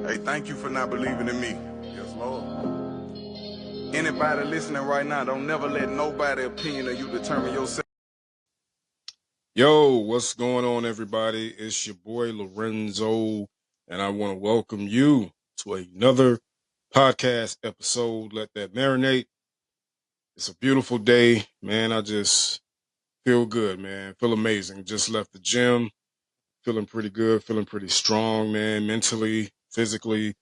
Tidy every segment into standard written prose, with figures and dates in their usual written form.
Hey, thank you for not believing in me. Yes, Lord. Anybody listening right now, don't never let nobody opinion of you determine yourself. Yo, what's going on, everybody? It's your boy Lorenzo, and I want to welcome you to another podcast episode. Let that marinate. It's a beautiful day, man. I just feel good, man. Feel amazing. Just left the gym, feeling pretty good, feeling pretty strong, man. Mentally, physically,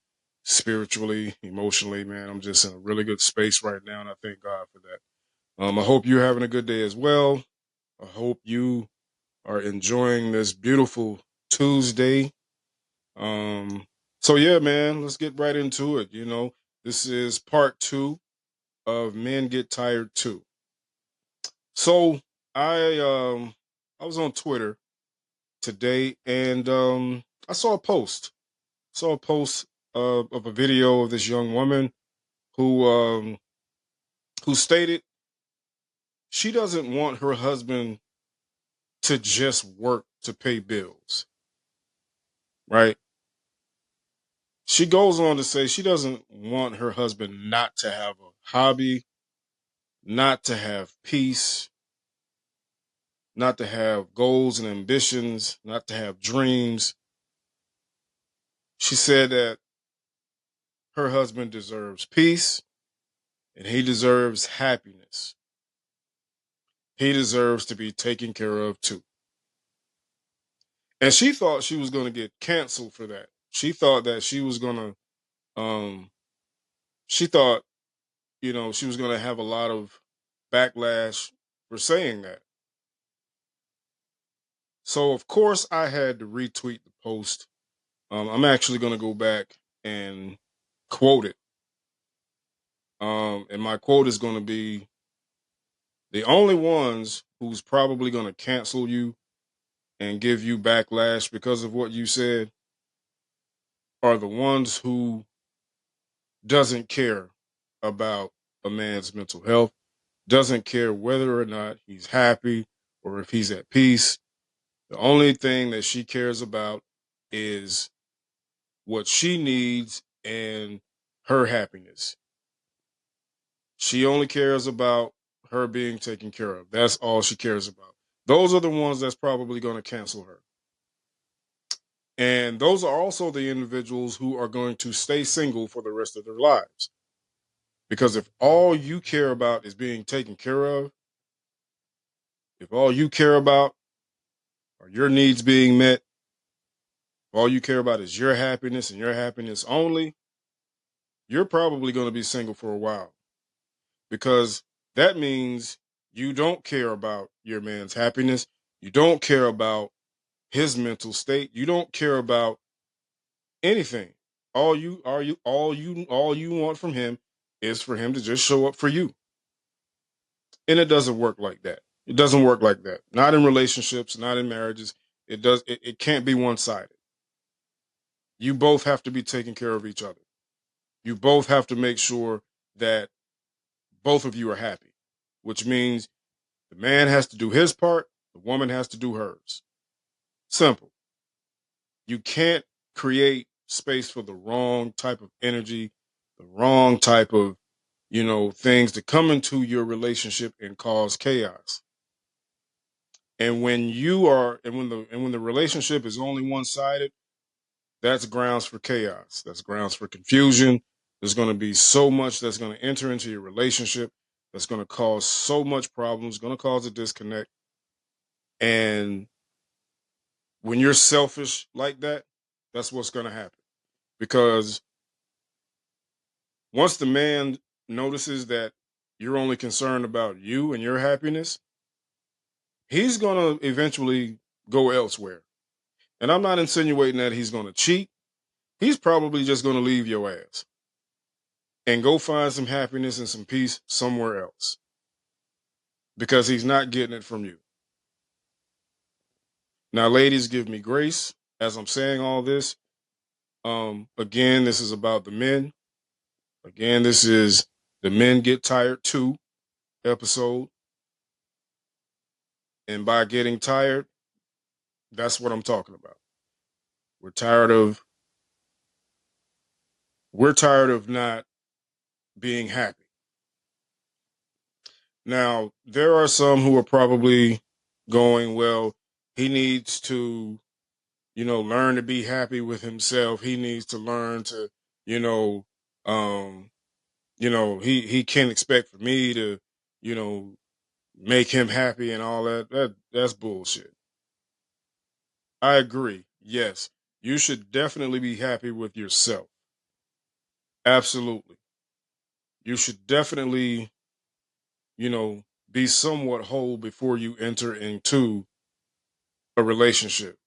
spiritually, emotionally, man. I'm just in a really good space right now, and I thank God for that. I hope you're having a good day as well. I hope you are enjoying this beautiful Tuesday. So yeah, man, let's get right into it. This is part 2 of Men Get Tired Too. So I was on Twitter today and I saw a post. Of a video of this young woman who who stated she doesn't want her husband to just work to pay bills, right? She goes on to say she doesn't want her husband not to have a hobby, not to have peace, not to have goals and ambitions, not to have dreams. She said that her husband deserves peace and he deserves happiness. He deserves to be taken care of too. And she thought she was going to get canceled for that. She thought that she was going to, she thought, she was going to have a lot of backlash for saying that. So of course I had to retweet the post. I'm actually going to go back and quote it. And my quote is going to be, the only ones who's probably going to cancel you and give you backlash because of what you said are the ones who doesn't care about a man's mental health, doesn't care whether or not he's happy or if he's at peace. The only thing that she cares about is what she needs and her happiness. She only cares about her being taken care of. That's all she cares about. Those are the ones that's probably going to cancel her. And those are also the individuals who are going to stay single for the rest of their lives. Because if all you care about is being taken care of, if all you care about are your needs being met, if all you care about is your happiness and your happiness only, you're probably going to be single for a while. Because that means you don't care about your man's happiness. You don't care about his mental state. You don't care about anything. All you want from him is for him to just show up for you. And it doesn't work like that. It doesn't work like that. Not in relationships, not in marriages. It can't be one-sided. You both have to be taking care of each other. You both have to make sure that both of you are happy, which means the man has to do his part, the woman has to do hers. Simple. You can't create space for the wrong type of energy, the wrong type of, things to come into your relationship and cause chaos. And when the relationship is only one-sided, that's grounds for chaos. That's grounds for confusion. There's going to be so much that's going to enter into your relationship that's going to cause so much problems, going to cause a disconnect. And when you're selfish like that, that's what's going to happen. Because once the man notices that you're only concerned about you and your happiness, he's going to eventually go elsewhere. And I'm not insinuating that he's going to cheat. He's probably just going to leave your ass and go find some happiness and some peace somewhere else because he's not getting it from you. Now, ladies, give me grace as I'm saying all this. Again, this is about the men. Again, this is the Men Get Tired Too episode. And by getting tired, that's what I'm talking about. We're tired of we're tired of not being happy. Now, there are some who are probably going, well, he needs to, learn to be happy with himself. He needs to learn to, you know, um, he can't expect for me to, you know, make him happy and all that. That's bullshit. I agree. Yes, you should definitely be happy with yourself. Absolutely. You should definitely, be somewhat whole before you enter into a relationship.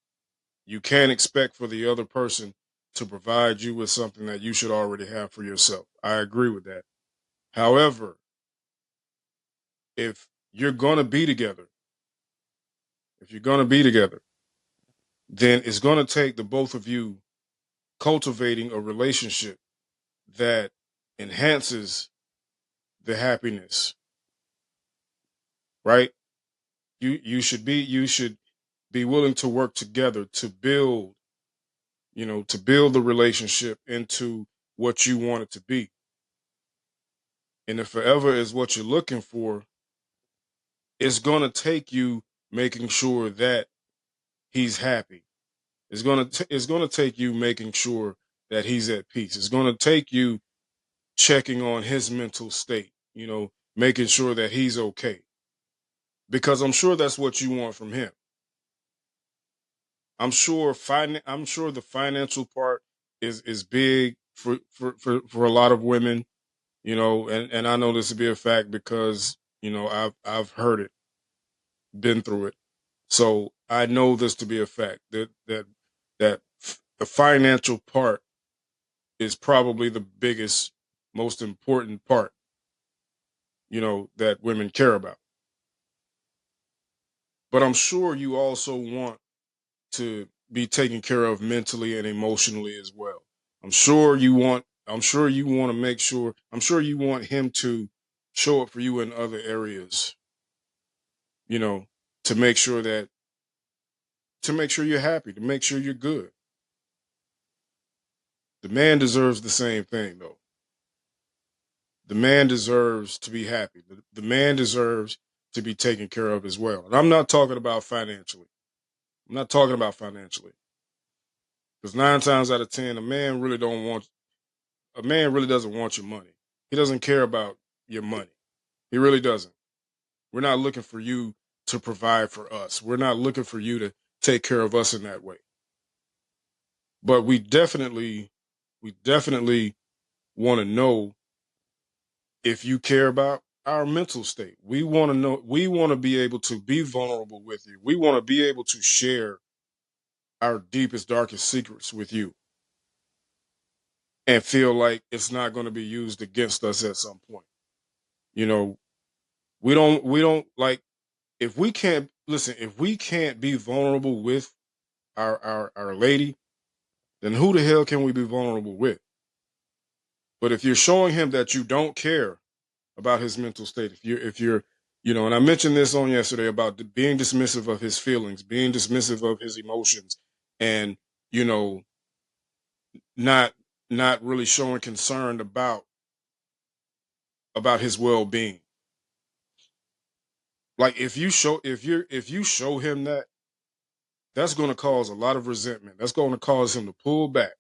You can't expect for the other person to provide you with something that you should already have for yourself. I agree with that. However, if you're going to be together, if you're going to be together, then it's going to take the both of you cultivating a relationship that enhances the happiness, right? You should be willing to work together to build, to build the relationship into what you want it to be. And if forever is what you're looking for, it's going to take you making sure that he's happy. It's going to take you making sure that he's at peace. It's going to take you checking on his mental state, making sure that he's okay. Because I'm sure that's what you want from him. I'm sure the financial part is big for a lot of women, and I know this to be a fact because, I've heard it, been through it. So I know this to be a fact that the financial part is probably the biggest, most important part, that women care about. But I'm sure you also want to be taken care of mentally and emotionally as well. I'm sure you want to make sure, I'm sure you want him to show up for you in other areas, you know, to make sure that to make sure you're happy, to make sure you're good. The man deserves the same thing though. The man deserves to be happy. The man deserves to be taken care of as well. And I'm not talking about financially. I'm not talking about financially. Because 9 times out of 10, a man really doesn't want your money. He doesn't care about your money. He really doesn't. We're not looking for you to provide for us. We're not looking for you to take care of us in that way. But we definitely want to know if you care about our mental state. We want to know, we want to be able to be vulnerable with you. We want to be able to share our deepest, darkest secrets with you and feel like it's not going to be used against us at some point. You know, we don't like, if we can't listen, if we can't be vulnerable with our lady, then who the hell can we be vulnerable with? But if you're showing him that you don't care about his mental state, if you're and I mentioned this on yesterday about being dismissive of his feelings, being dismissive of his emotions, and you know not not really showing concern about his well-being. Like if you show him that, that's going to cause a lot of resentment. That's going to cause him to pull back,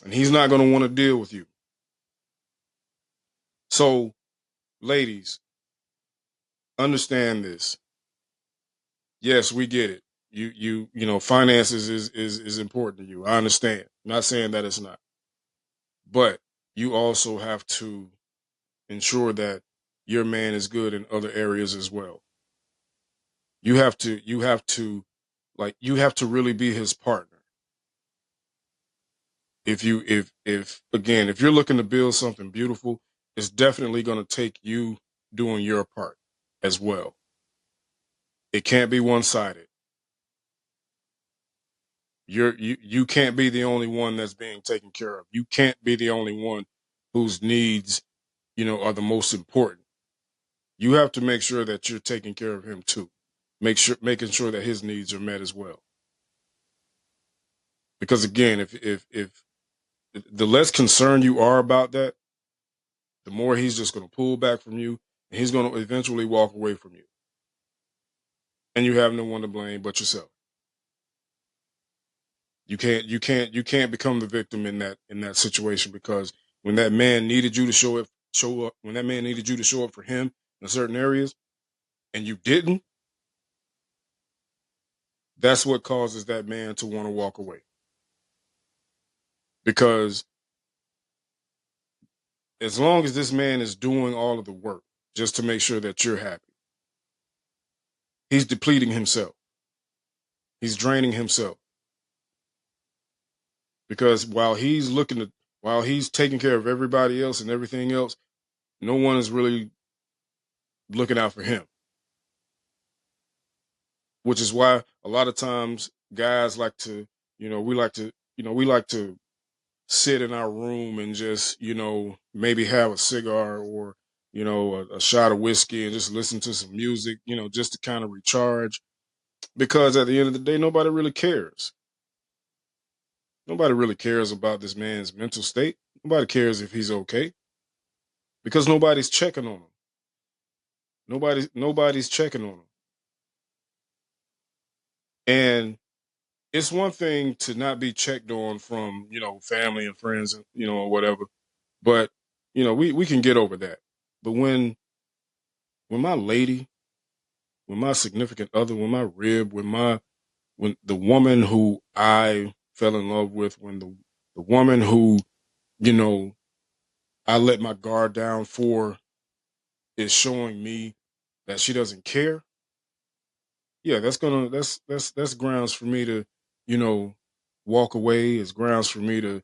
and he's not going to want to deal with you. So, ladies, understand this. Yes, we get it. Finances is important to you. I understand. I'm not saying that it's not. But you also have to ensure that your man is good in other areas as well. You have to really be his partner. If you're looking to build something beautiful, it's definitely going to take you doing your part as well. It can't be one-sided. You can't be the only one that's being taken care of. You can't be the only one whose needs, are the most important. You have to make sure that you're taking care of him too. Making sure that his needs are met as well. Because again, if the less concerned you are about that, the more he's just going to pull back from you, and he's going to eventually walk away from you. And you have no one to blame but yourself. You can't become the victim in that situation, because when that man needed you to show up, when that man needed you to show up for him in certain areas, and you didn't, that's what causes that man to want to walk away. Because as long as this man is doing all of the work just to make sure that you're happy, he's depleting himself. He's draining himself. Because while he's taking care of everybody else and everything else, no one is really looking out for him. Which is why a lot of times guys like to, we like to sit in our room and just, maybe have a cigar or, a shot of whiskey and just listen to some music, just to kind of recharge. Because at the end of the day, nobody really cares. Nobody really cares about this man's mental state. Nobody cares if he's okay. Because nobody's checking on him. Nobody's checking on him. And it's one thing to not be checked on from, family and friends, or whatever. But, we can get over that. But when my lady, when my significant other, when my rib, when the woman who I fell in love with, when the woman who, I let my guard down for, is showing me that she doesn't care, yeah, that's grounds for me to, walk away. It's grounds for me to,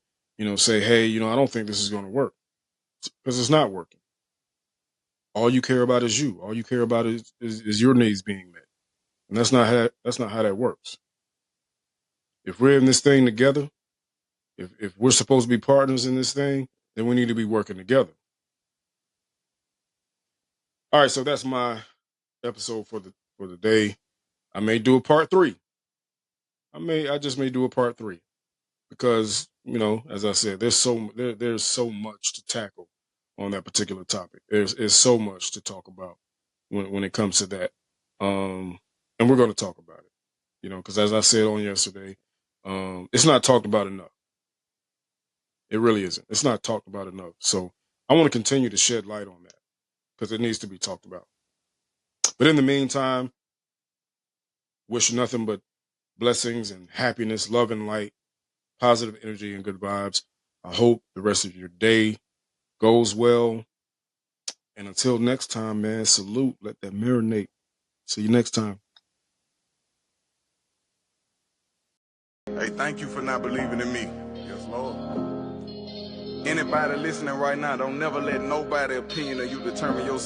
say, hey, I don't think this is going to work, because it's not working. All you care about is you. All you care about is your needs being met, and that's not how that works. If we're in this thing together, if we're supposed to be partners in this thing, then we need to be working together. All right, so that's my episode for the day. I may do a part 3. I just may do a part 3, because as I said, there's so much to tackle on that particular topic. There's so much to talk about when it comes to that, and we're going to talk about it. Because as I said on yesterday, it's not talked about enough. It really isn't. It's not talked about enough. So I want to continue to shed light on that, because it needs to be talked about. But in the meantime, wish nothing but blessings and happiness, love and light, positive energy and good vibes. I hope the rest of your day goes well. And until next time, man, salute. Let that marinate. See you next time. Hey, thank you for not believing in me. Yes, Lord. Anybody listening right now, don't never let nobody's opinion of you determine your